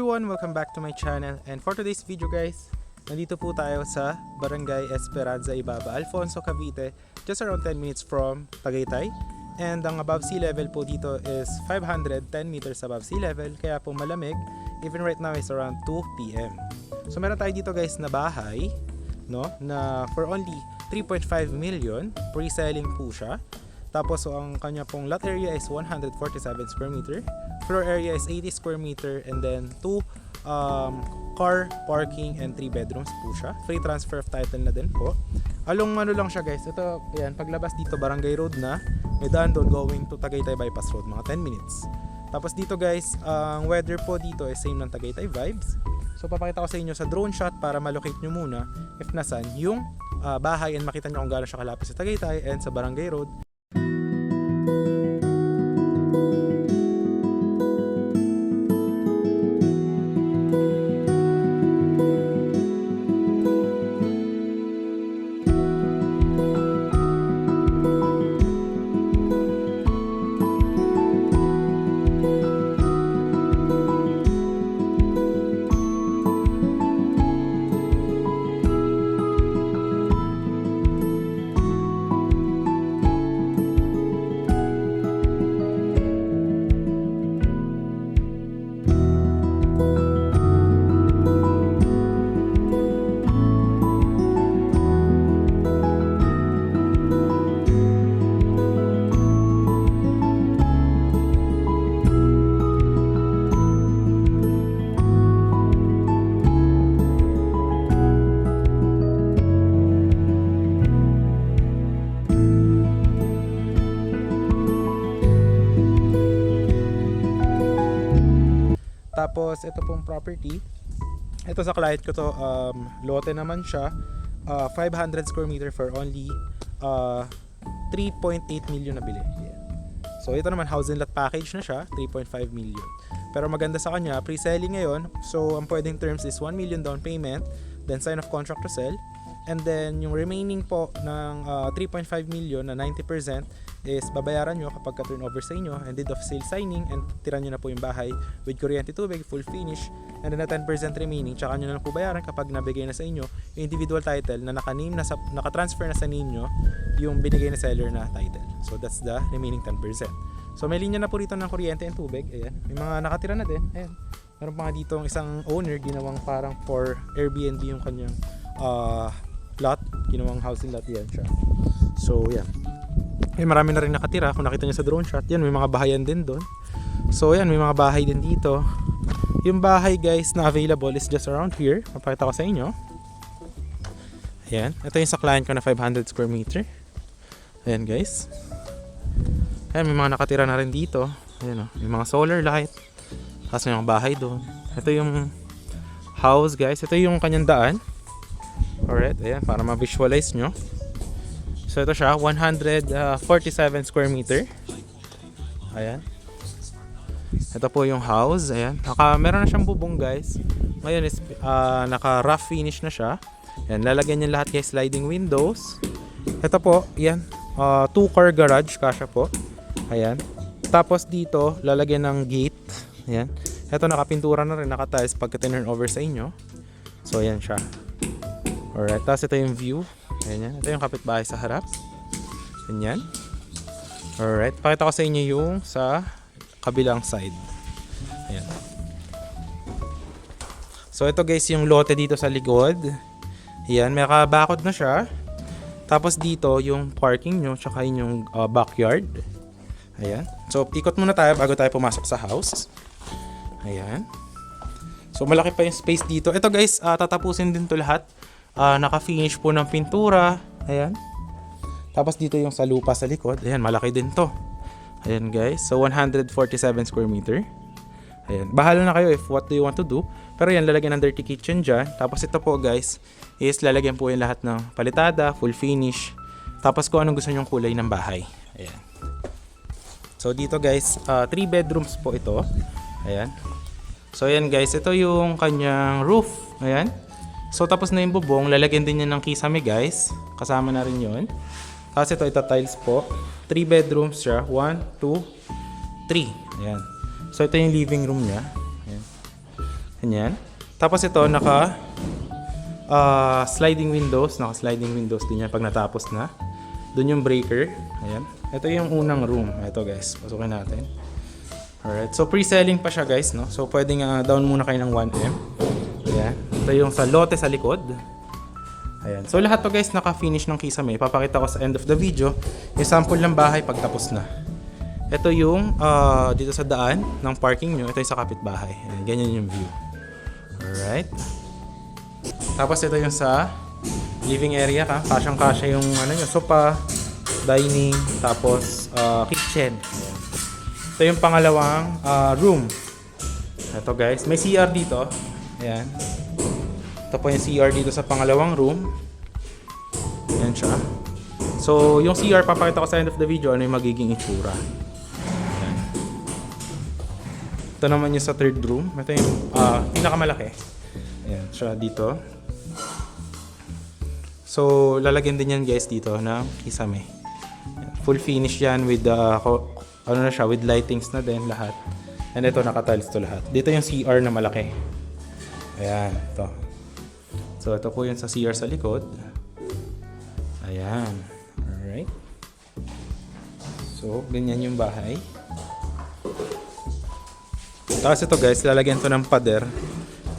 everyone! Welcome back to my channel, and for today's video guys, nandito po tayo sa Barangay Esperanza Ibaba, Alfonso, Cavite, just around 10 minutes from Tagaytay. And ang above sea level po dito is 510 meters above sea level, kaya po malamig. Even right now is around 2 PM. So meron tayo dito guys na bahay, no, na for only 3.5 million, pre-selling po siya. Tapos so, ang kanya pong lot area is 147 square meter. Floor area is 80 square meter, and then 2 car parking and 3 bedrooms po siya. Free transfer of title na din po. Along ano lang siya guys. Ito, ayan, paglabas dito Barangay Road na. May daan doon going to Tagaytay Bypass Road, mga 10 minutes. Tapos dito guys, ang weather po dito is same ng Tagaytay vibes. So papakita ko sa inyo sa drone shot para malocate nyo muna if nasan yung bahay, and makita nyo kung gaano siya kalapit sa Tagaytay and sa Barangay Road. Tapos ito pong property, ito sa client ko to, lote naman siya, 500 square meter for only 3.8 million na bili. Yeah. So ito naman house and lot package na siya, 3.5 million. Pero maganda sa kanya, pre-selling ngayon. So ang pwedeng terms is 1 million down payment, then sign of contract to sell. And then yung remaining po ng 3.5 million na 90% is babayaran nyo kapag ka-turnover sa inyo, and deed of sale signing, and tira nyo na po yung bahay with kuryente, tubig, full finish. And then na 10% remaining, tsaka nyo na lang po bayaran kapag nabigay na sa inyo yung individual title na naka-transfer na sa name nyo yung binigay na seller na title. So that's the remaining 10%. So may linya na po rito ng kuryente and tubig. Ayan. May mga nakatira na din. Ayan. Meron pa nga dito ang isang owner, ginawang parang for Airbnb yung kanyang lot, ginawang housing lot yan siya. So yan, marami na rin nakatira. Kung nakita nyo sa drone shot, yan, may mga bahayan din doon. So yan, may mga bahay din dito. Yung bahay guys na available is just around here. Mapakita ko sa inyo. Ayan, ito yung sa client ko na 500 square meter. Ayan guys. Ayan, may mga nakatira na rin dito. Ayan, may mga solar light. Tapos may mga bahay doon. Ito yung house guys. Ito yung kanyang daan. Alright, ayan, para ma-visualize nyo. So ito siya, 147 square meter. Ayan. Ito po yung house. Ayan. Meron na siyang bubong guys. Ngayon is naka rough finish na siya. Ayan, lalagyan niya lahat guys sliding windows. Ito po, ayan, 2-car garage kasya po. Ayan. Tapos dito, lalagyan ng gate. Ayan. Ito nakapintura na rin, naka-tiles pagka turn over sa inyo. So ayan siya. Alright, tapos ito yung view. Ayan yan. Ito yung kapitbahay sa harap. Ganyan. Alright, pakita ko sa inyo yung sa kabilang side. Ayan. So ito guys yung lote dito sa likod. Ayan, may kabakod na siya. Tapos dito yung parking nyo, tsaka yung backyard. Ayan. So ikot muna tayo bago tayo pumasok sa house. Ayan. So malaki pa yung space dito. Ito guys, tatapusin din to lahat. Naka-finish po ng pintura. Ayan. Tapos dito yung sa lupa sa likod. Ayan, malaki din to. Ayan guys. So 147 square meter. Ayan. Bahala na kayo if what do you want to do. Pero yan, lalagyan ng dirty kitchen dyan. Tapos ito po guys, is lalagyan po yung lahat ng palitada, full finish. Tapos kung anong gusto nyong kulay ng bahay. Ayan. So dito guys, 3 bedrooms po ito. Ayan. So ayan guys, ito yung kanyang roof. Ayan. So tapos na yung bubong, lalagyan din niya ng kisame guys. Kasama na rin yun. Tapos ito tiles po. 3 bedrooms siya. 1, 2, 3. Ayan. So ito yung living room niya. Ayan. Ganyan. Tapos ito, sliding windows. Naka-sliding windows din yan pag natapos na. Doon yung breaker. Ayan. Ito yung unang room. Ito guys, pasukin natin. Alright. So, pre-selling pa siya guys, no? So, pwedeng down muna kayo ng 1M. Ayan. Ito yung sa lote sa likod. Ayan. So, lahat to guys, naka-finish ng kisame. Ipapakita ko sa end of the video yung sample ng bahay pag tapos na. Ito yung dito sa daan ng parking nyo. Ito yung sa kapitbahay. Ayan. Ganyan yung view. Alright. Tapos ito yung sa living area ka. Kasyang-kasya yung sofa, dining, tapos kitchen. Ayan. Ito yung pangalawang room. Ito guys, may CR dito. Ayan. Ito po yung CR dito sa pangalawang room. Ayan siya. So, yung CR, papakita ko sa end of the video ano yung magiging itsura. Ayan. Ito naman yung sa third room. Ito yung pinakamalaki. Ayan siya dito. So, lalagyan din yan guys dito ng kisame. Ayan. Full finish yan with with lightings na din lahat. And ito, naka-tiles to lahat. Dito yung CR na malaki. Ayan, ito. So, ito po yung sa CR sa likod. Ayan. Alright. So, ganyan yung bahay. Tapos ito guys, lalagyan to ng pader.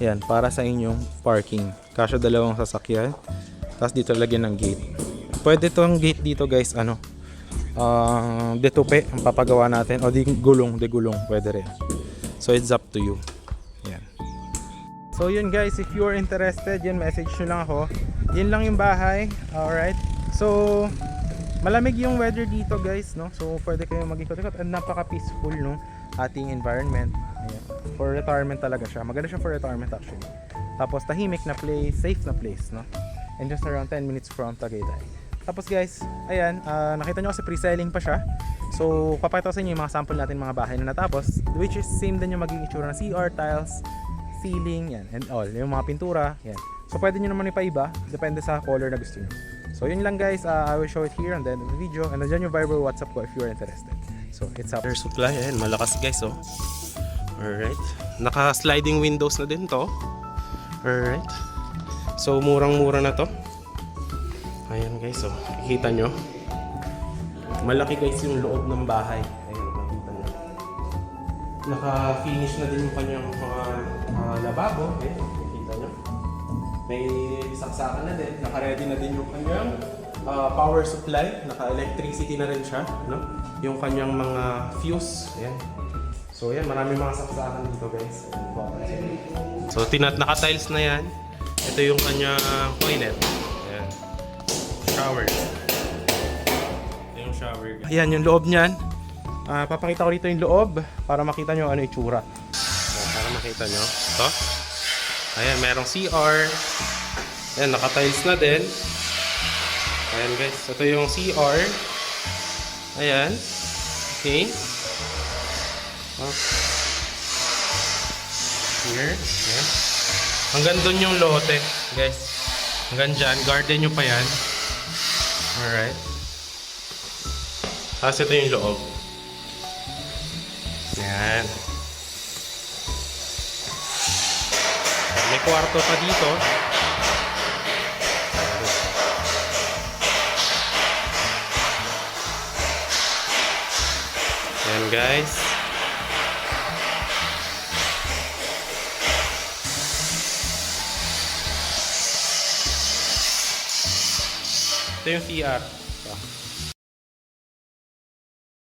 Ayan, para sa inyong parking. Kasya dalawang sasakyan. Tapos dito lalagyan ng gate. Pwede tong gate dito guys, detupe ang papagawa natin. O de gulong, pwede rin. So, it's up to you. Ayan. So yun guys, if you are interested, yun, message nyo lang ako. Yun lang yung bahay. Alright. So, malamig yung weather dito guys, no? So, pwede kayong mag-ikot-ikot. And napaka-peaceful, no? Ating environment. Ayan. For retirement talaga siya. Maganda siya for retirement actually. Tapos, tahimik na place, safe na place, no? And just around 10 minutes from Tagaytay. Tapos guys, ayan, nakita nyo kasi pre-selling pa siya. So, papakita ko sa inyo yung mga sample natin mga bahay na natapos. Which is same din yung magiging itsura ng CR, tiles, ceiling, yan, and all. Yung mga pintura, yan. So, pwede nyo naman ipaiba. Depende sa color na gusto nyo. So, yun lang guys. I will show it here on the end of the video. And nandiyan yung Viber WhatsApp ko if you are interested. So, it's up. Air supply, ayan, malakas guys, oh. Alright. Naka-sliding windows na din to. Alright. So, murang-mura na to. Ayan guys, oh. Kikita nyo. Malaki guys yung loob ng bahay. Ayan, makikita nyo. Naka-finish na din yung kanyang mga lababo. Eh, makikita nyo. May saksakan na din. Naka-ready na din yung kanyang power supply. Naka-electricity na rin siya. No? Yung kanyang mga fuse. Ayan. So, ayan. Marami mga saksakan dito guys. So, naka-tiles na yan. Ito yung kanyang toilet. Ayan. Shower. Ito yung shower. Ayan, yung loob niyan. Papakita ko dito yung loob para makita nyo ano yung itsura. Para makita nyo. Ito. Ayan, merong CR. Ayan, naka-tiles na din. Ayan guys. Ito yung CR. Ayan. Okay. Here. Ayan. Hanggang doon yung lote, guys. Hanggang dyan. Garden nyo pa yan. Alright. Tapos ito yung loob. Ayan. May kwarto pa dito. Ayan guys. Ito yung CR.